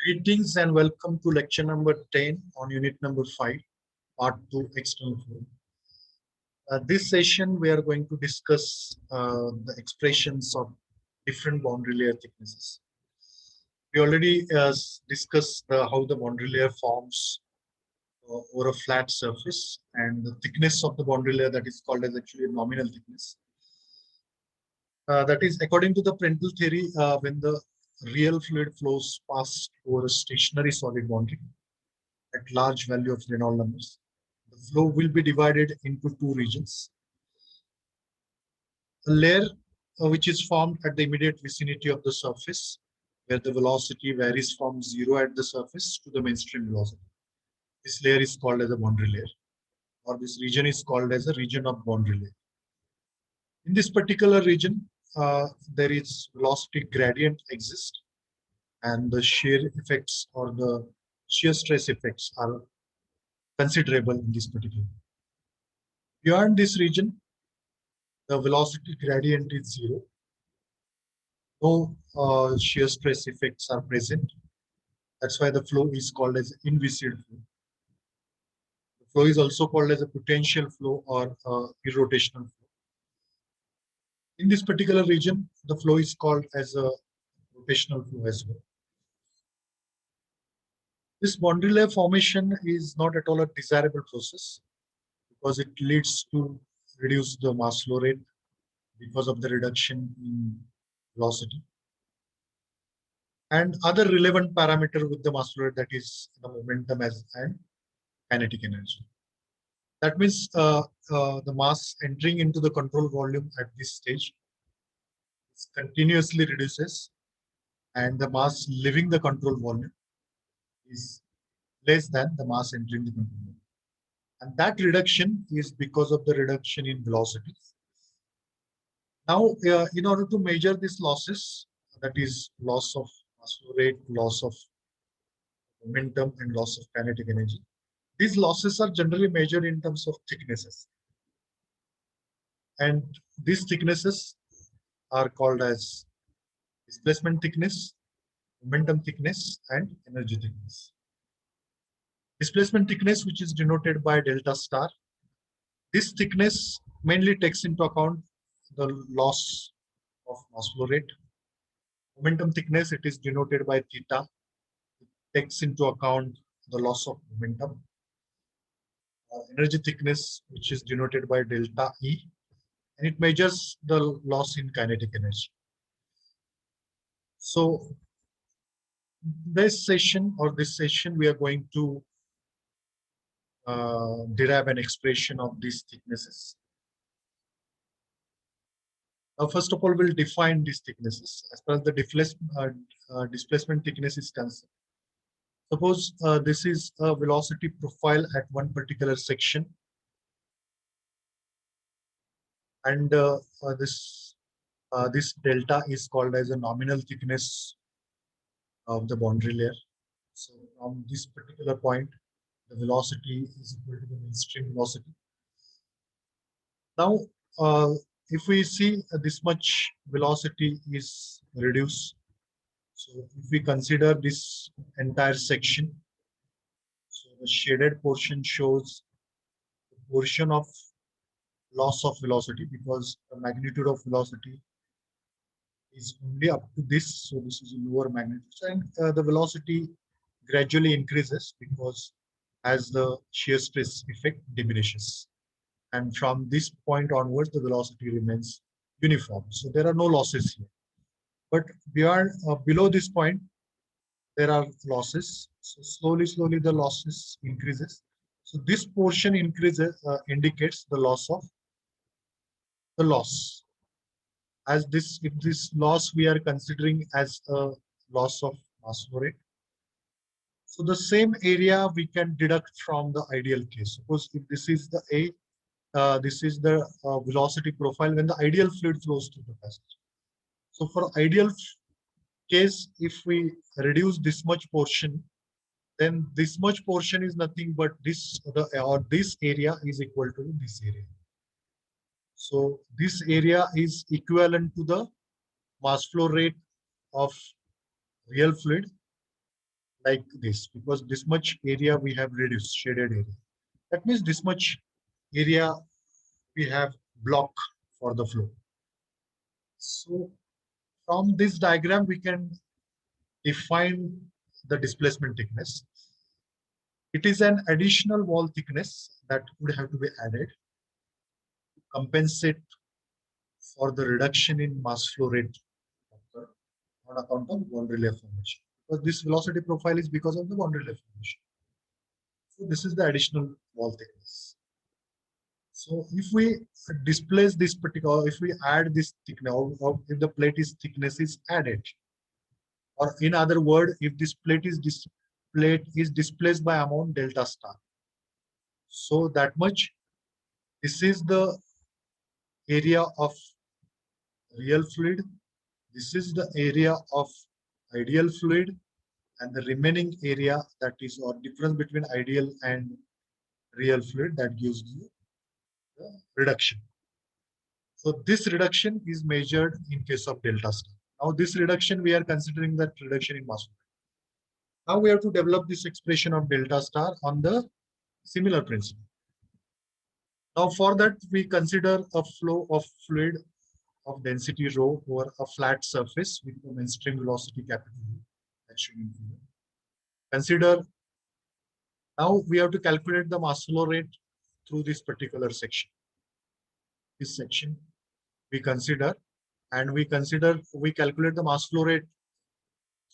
Greetings and welcome to lecture number 10 on unit number 5, part 2, external flow. This session we are going to discuss the expressions of different boundary layer thicknesses. We already discussed how the boundary layer forms over a flat surface, and the thickness of the boundary layer that is called as actually a nominal thickness. That is according to the Prandtl theory, when the real fluid flows past over a stationary solid boundary at large value of Reynolds numbers, the flow will be divided into two regions. A layer which is formed at the immediate vicinity of the surface, where the velocity varies from zero at the surface to the mainstream velocity. This layer is called as a boundary layer, or this region is called as a region of boundary layer. In this particular region, there is velocity gradient exists, and the shear effects or the shear stress effects are considerable in this particular. Beyond this region, the velocity gradient is zero. No shear stress effects are present. That's why the flow is called as inviscid flow. The flow is also called as a potential flow or irrotational flow. In this particular region, the flow is called as a rotational flow as well. This boundary layer formation is not at all a desirable process because it leads to reduce the mass flow rate because of the reduction in velocity and other relevant parameter with the mass flow rate, that is the momentum and kinetic energy. That means the mass entering into the control volume at this stage continuously reduces, and the mass leaving the control volume is less than the mass entering the control volume. And that reduction is because of the reduction in velocity. Now, in order to measure these losses, that is loss of mass flow rate, loss of momentum, and loss of kinetic energy, these losses are generally measured in terms of thicknesses. And these thicknesses are called as displacement thickness, momentum thickness, and energy thickness. Displacement thickness, which is denoted by delta star, this thickness mainly takes into account the loss of mass flow rate. Momentum thickness, it is denoted by theta. It takes into account the loss of momentum. Energy thickness, which is denoted by delta E, and it measures the loss in kinetic energy. So this session, we are going to derive an expression of these thicknesses. Now, first of all, we'll define these thicknesses as far as the displacement thickness is concerned. Suppose this is a velocity profile at one particular section, and this delta is called as a nominal thickness of the boundary layer. So from this particular point, the velocity is equal to the mainstream velocity. Now, if we see this much velocity is reduced, so if we consider this entire section, so the shaded portion shows the portion of loss of velocity because the magnitude of velocity is only up to this, so this is a lower magnitude, and the velocity gradually increases because as the shear stress effect diminishes. And from this point onwards, the velocity remains uniform. So there are no losses here. But beyond, below this point, there are losses. So slowly the losses increases. So this portion increases, indicates the loss of the loss. As this, if this loss we are considering as a loss of mass flow rate, so the same area we can deduct from the ideal case. Suppose if this is the A, this is the velocity profile when the ideal fluid flows through the passage. So for ideal case, if we reduce this much portion, then this much portion is nothing but this area is equal to this area. So this area is equivalent to the mass flow rate of real fluid like this, because this much area we have reduced, shaded area. That means this much area we have block for the flow. So from this diagram, we can define the displacement thickness. It is an additional wall thickness that would have to be added to compensate for the reduction in mass flow rate on account of boundary layer formation. Because this velocity profile is because of the boundary layer formation. So this is the additional wall thickness. So if we displace this particular, if we add this thickness, or if the plate is thickness is added, or in other word, if this plate is displaced by amount delta star. So that much, this is the area of real fluid. This is the area of ideal fluid, and the remaining area, that is, or difference between ideal and real fluid, that gives you the reduction. So this reduction is measured in case of delta star. Now this reduction, we are considering that reduction in mass. Now we have to develop this expression of delta star on the similar principle. Now for that, we consider a flow of fluid of density rho over a flat surface with the mainstream velocity capital U, that's shown in figure. Consider, now we have to calculate the mass flow rate through this particular section. This section we consider, and we calculate the mass flow rate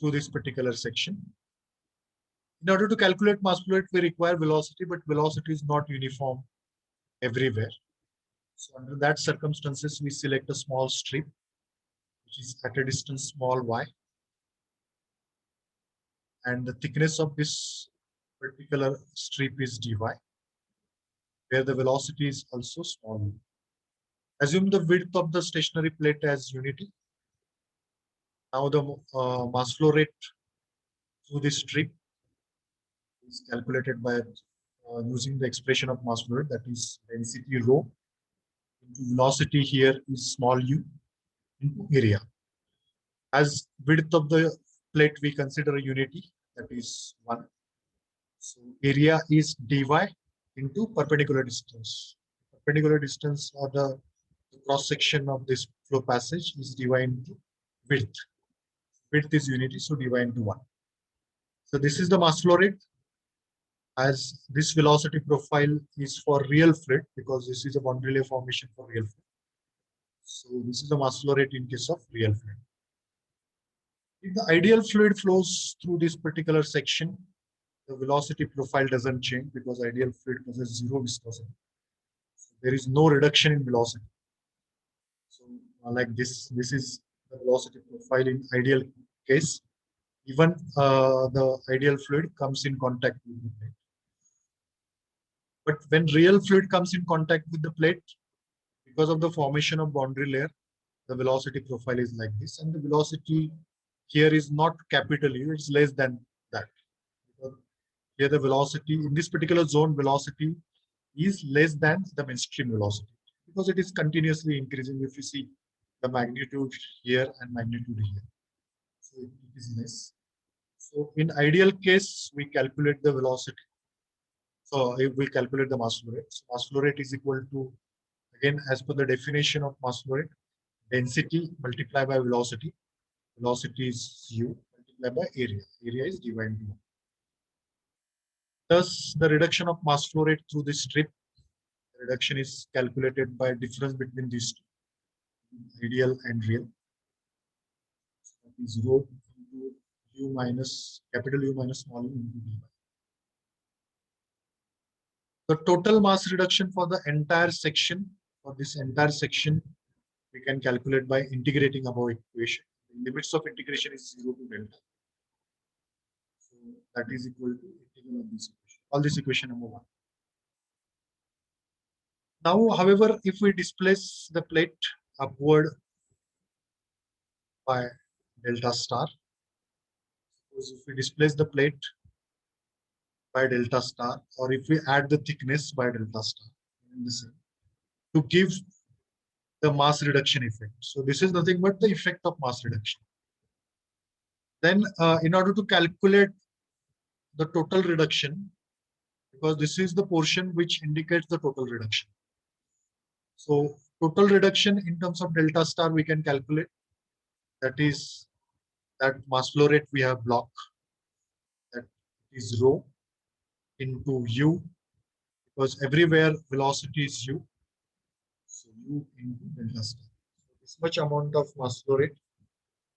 through this particular section. In order to calculate mass flow rate, we require velocity, but velocity is not uniform everywhere. So under that circumstances, we select a small strip, which is at a distance small y. And the thickness of this particular strip is dy, where the velocity is also small u. Assume the width of the stationary plate as unity. Now the mass flow rate through this strip is calculated by using the expression of mass flow rate, that is density rho into velocity here is small u into area. As width of the plate, we consider a unity, that is 1. So area is dy into perpendicular distance. Perpendicular distance, or the cross section of this flow passage, is dy into width. Width is unity, so dy into 1. So this is the mass flow rate, as this velocity profile is for real fluid, because this is a boundary layer formation for real fluid. So this is the mass flow rate in case of real fluid. If the ideal fluid flows through this particular section, the velocity profile doesn't change, because ideal fluid possesses zero viscosity. So there is no reduction in velocity. So like this is the velocity profile in ideal case. Even the ideal fluid comes in contact with the plate. But when real fluid comes in contact with the plate, because of the formation of boundary layer, the velocity profile is like this, and the velocity here is not capital U, it's less than that. Because here the velocity in this particular zone, velocity is less than the mainstream velocity, because it is continuously increasing. If you see the magnitude here and magnitude here, so it is less. So in ideal case, we calculate the velocity. So if we calculate the mass flow rate, so mass flow rate is equal to, again, as per the definition of mass flow rate, density multiplied by velocity. Velocity is u multiplied by area. Area is dy into 1. Thus, the reduction of mass flow rate through this strip, the reduction is calculated by difference between these two, ideal and real. So that is rho into u minus capital U minus small u into dy. The total mass reduction for the entire section, we can calculate by integrating above equation. The limits of integration is 0 to delta. So that is equal to integral of this equation. All this equation number 1. Now, however, if we displace the plate upward by delta star, suppose if we displace the plate by delta star, or if we add the thickness by delta star in the same, to give the mass reduction effect. So this is nothing but the effect of mass reduction. Then in order to calculate the total reduction, because this is the portion which indicates the total reduction. So total reduction in terms of delta star we can calculate. That is that mass flow rate we have block, that is rho into u, because everywhere velocity is u. So u into delta star. So this much amount of mass flow rate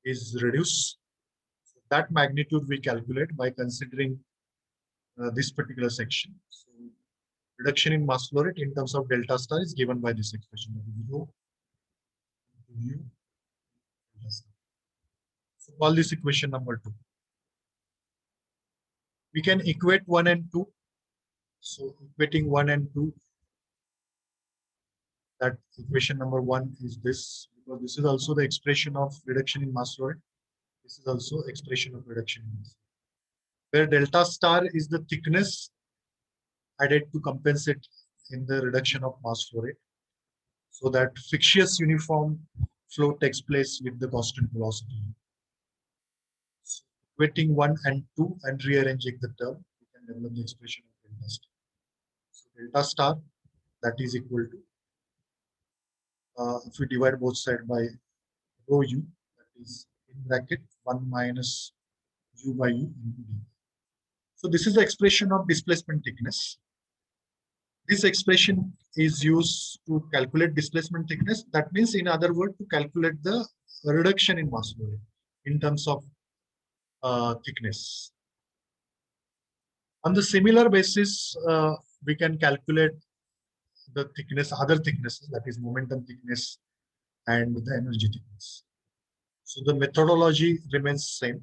is reduced. So that magnitude we calculate by considering this particular section. So reduction in mass flow rate in terms of delta star is given by this expression of rho into u delta star. So call this equation number 2. We can equate 1 and 2. So equating 1 and 2, that equation number 1 is this, because this is also the expression of reduction in mass flow rate. This is also expression of reduction in mass, where delta star is the thickness added to compensate in the reduction of mass flow rate, so that fictitious uniform flow takes place with the constant velocity. So equating 1 and 2 and rearranging the term, we can develop the expression of delta star. So delta star, that is equal to, if we divide both sides by rho u, that is in bracket 1 minus u by u into d. So this is the expression of displacement thickness. This expression is used to calculate displacement thickness. That means, in other words, to calculate the reduction in mass flow rate in terms of thickness. On the similar basis, we can calculate the thickness, other thicknesses, that is momentum thickness and the energy thickness. So the methodology remains same.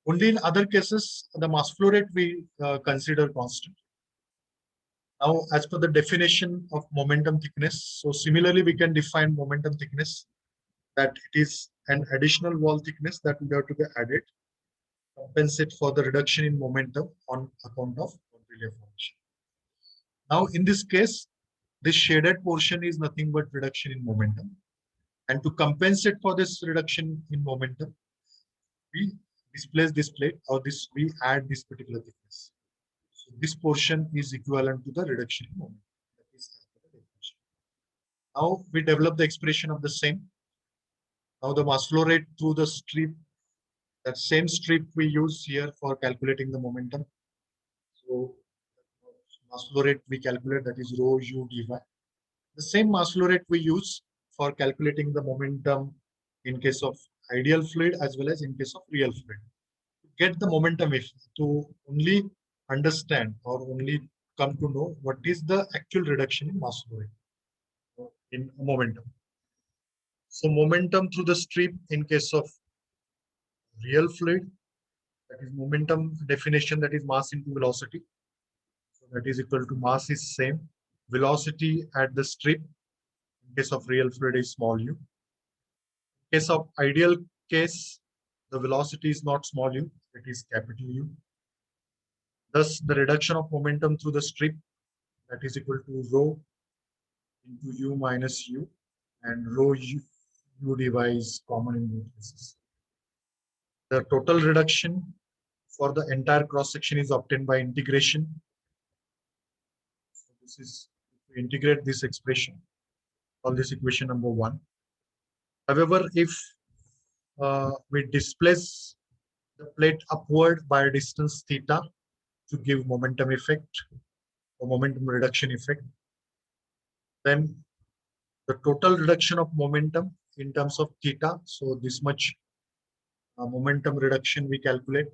Only in other cases, the mass flow rate we consider constant. Now, as per the definition of momentum thickness, so similarly, we can define momentum thickness, that it is an additional wall thickness that would have to be added, compensate for the reduction in momentum on account of relief formation. Now, in this case, this shaded portion is nothing but reduction in momentum. And to compensate for this reduction in momentum, we displace this plate, or we add this particular thickness. So this portion is equivalent to the reduction in momentum. That is as per the definition. Now we develop the expression of the same. Now the mass flow rate through the strip, that same strip we use here for calculating the momentum. So mass flow rate we calculate, that is rho u dy. The same mass flow rate we use for calculating the momentum in case of ideal fluid as well as in case of real fluid. To get the momentum, if to only understand or only come to know what is the actual reduction in mass flow rate in momentum. So momentum through the strip in case of real fluid, that is momentum definition, that is mass into velocity. So that is equal to, mass is same, velocity at the strip in case of real fluid is small u. In case of ideal case, the velocity is not small u, it is capital U. Thus, the reduction of momentum through the strip, that is equal to rho into u minus u, and rho u dy is common in both cases. The total reduction for the entire cross section is obtained by integration. So this is, if we integrate this expression, call this equation number 1. However, if we displace the plate upward by a distance theta to give momentum effect or momentum reduction effect, then the total reduction of momentum in terms of theta, so this much momentum reduction we calculate.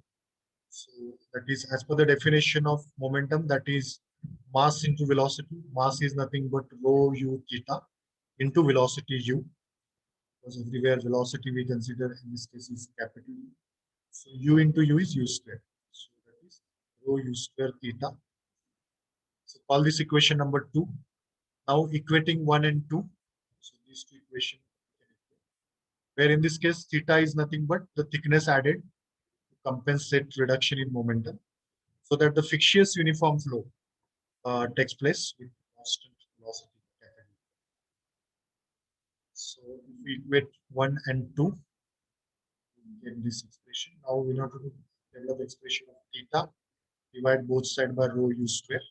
So that is as per the definition of momentum, that is mass into velocity. Mass is nothing but rho u theta into velocity u, because everywhere velocity we consider in this case is capital U. So u into u is u square. So that is rho u square theta. So call this equation number 2. Now equating 1 and 2. So these two equations, where in this case theta is nothing but the thickness added to compensate reduction in momentum, so that the fictitious uniform flow takes place with constant velocity. So if we equate 1 and 2, we get this expression. Now we have to develop the expression of theta divide both sides by rho u square.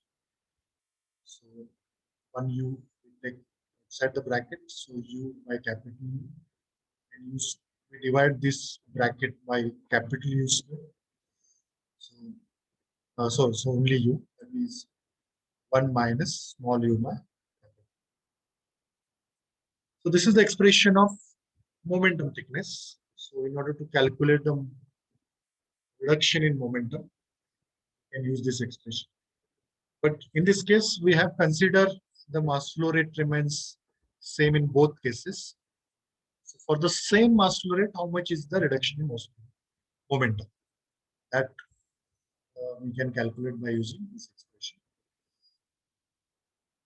So one u we take outside the bracket, so u by capital U, and we divide this bracket by capital U square. So, so only u, that is 1 minus small u by capital. So this is the expression of momentum thickness. So in order to calculate the reduction in momentum, you can use this expression. But in this case, we have considered the mass flow rate remains same in both cases. So for the same mass flow rate, how much is the reduction in momentum? That we can calculate by using this expression.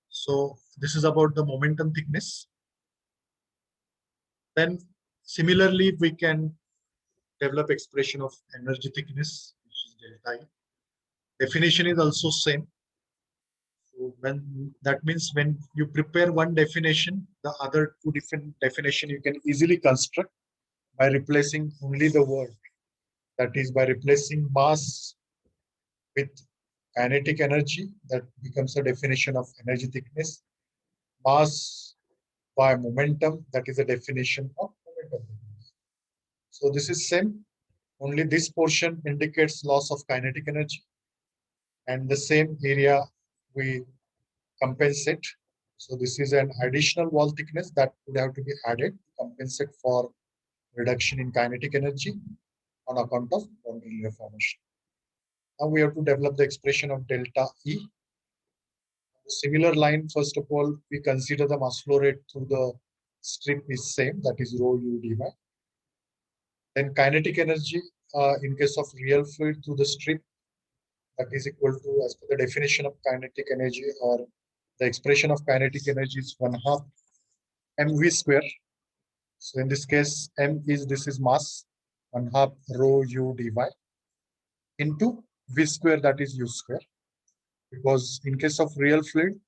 So this is about the momentum thickness. Then similarly, we can develop expression of energy thickness, which is delta E. Definition is also same. So when that means when you prepare one definition, the other two different definition you can easily construct by replacing only the word. That is by replacing mass with kinetic energy. That becomes a definition of energy thickness. Mass by momentum, that is a definition of momentum thickness. So this is same. Only this portion indicates loss of kinetic energy, and the same area we compensate. So this is an additional wall thickness that would have to be added to compensate for reduction in kinetic energy on account of boundary layer formation. Now we have to develop the expression of delta E. The similar line, first of all, we consider the mass flow rate through the strip is same, that is rho u dy. Then kinetic energy in case of real fluid through the strip, that is equal to, as per the definition of kinetic energy, or the expression of kinetic energy is 1/2 mv square. So in this case, m is, this is mass, 1/2 rho u dy into v square, that is u square. Because in case of real fluid,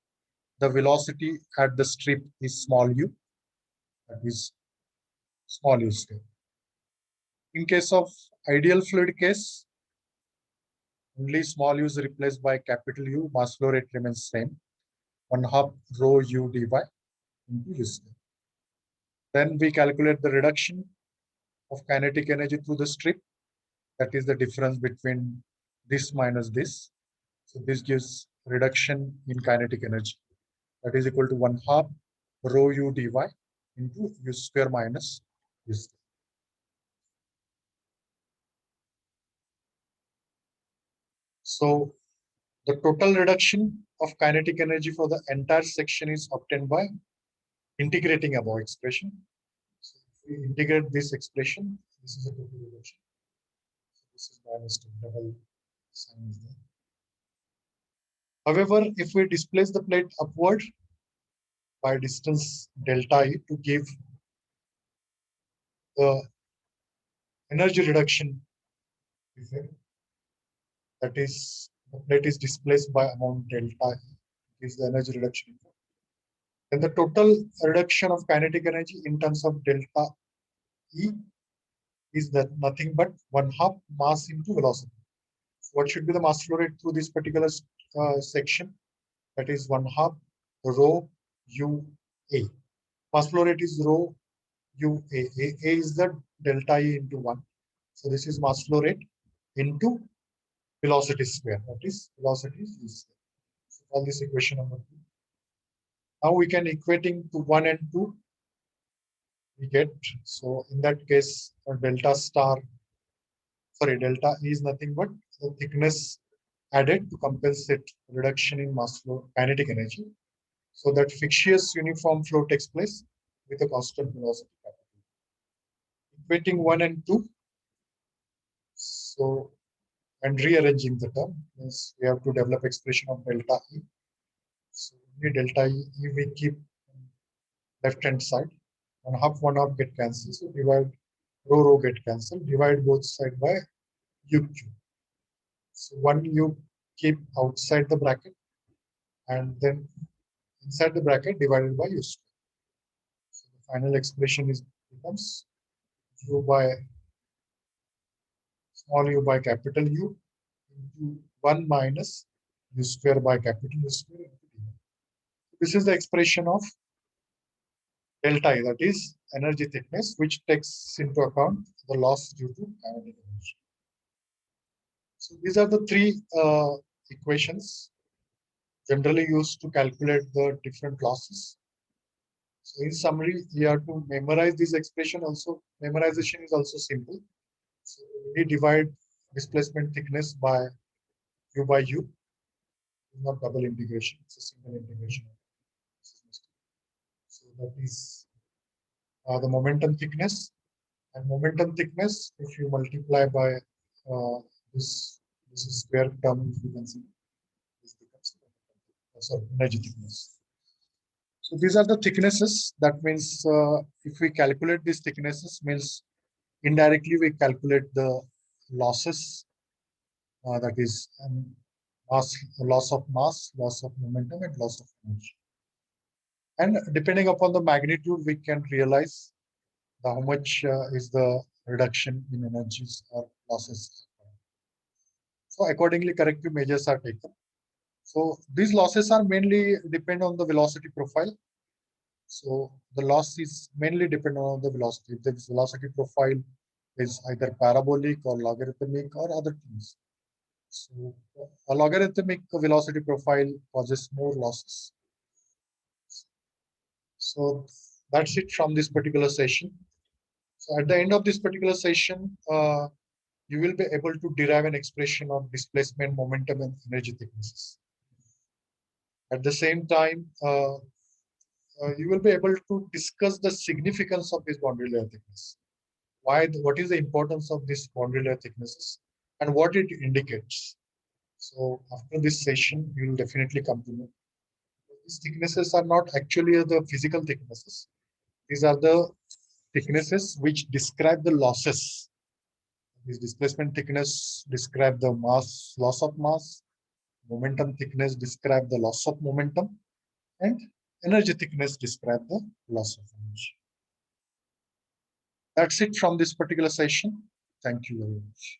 the velocity at the strip is small u, that is small u square. In case of ideal fluid case, only small u is replaced by capital U, mass flow rate remains same, 1/2 rho u dy into u square. Then we calculate the reduction of kinetic energy through the strip. That is the difference between this minus this. So this gives reduction in kinetic energy. That is equal to 1/2 rho u dy into u square minus u square. So the total reduction of kinetic energy for the entire section is obtained by integrating above expression. So if we integrate this expression, this is a total reduction. So this is minus double sign is there. However, if we displace the plate upward by distance delta E to give the energy reduction effect, that is, the plate is displaced by amount delta E, gives the energy reduction effect. Then the total reduction of kinetic energy in terms of delta E is that nothing but 1/2 mass into velocity. So what should be the mass flow rate through this particular section? That is 1/2 rho u a. Mass flow rate is rho u a. A is the delta E into 1. So this is mass flow rate into velocity square. That is velocity is u square. So call this equation number 2. Now we can equating to 1 and 2. We get, so in that case, delta E is nothing but the thickness added to compensate reduction in mass flow kinetic energy, so that fictitious uniform flow takes place with a constant velocity. Equating 1 and 2, so and rearranging the term means we have to develop expression of delta E. So only delta E we keep left hand side, 1/2 get cancelled, so divide rho get cancelled, divide both sides by u cube. So one you keep outside the bracket, and then inside the bracket divided by u square. So the final expression is becomes u by small u by capital U into 1 minus u square by capital U square into d. This is the expression of delta E, that is energy thickness, which takes into account the loss due to kinetic energy. So these are the three equations generally used to calculate the different losses. So in summary, we have to memorize this expression also. Memorization is also simple. So we divide displacement thickness by u by u, not double integration, it's a single integration. So that is the momentum thickness. And momentum thickness, if you multiply by this, this is square term, if you can see, this becomes sorry, energy thickness. So these are the thicknesses. That means if we calculate these thicknesses, means indirectly we calculate the losses. That is mass, loss of mass, loss of momentum, and loss of energy. And depending upon the magnitude, we can realize how much is the reduction in energies or losses. So accordingly, corrective measures are taken. So these losses are mainly depend on the velocity profile. So the loss is mainly dependent on the velocity. If the velocity profile is either parabolic or logarithmic or other things. So a logarithmic velocity profile causes more losses. So that's it from this particular session. So at the end of this particular session, you will be able to derive an expression of displacement, momentum, and energy thicknesses. At the same time, you will be able to discuss the significance of this boundary layer thickness. What is the importance of this boundary layer thicknesses and what it indicates. So after this session, you will definitely come to know. These thicknesses are not actually the physical thicknesses. These are the thicknesses which describe the losses. This displacement thickness describe the mass, loss of mass. Momentum thickness describe the loss of momentum. And energy thickness describe the loss of energy. That's it from this particular session. Thank you very much.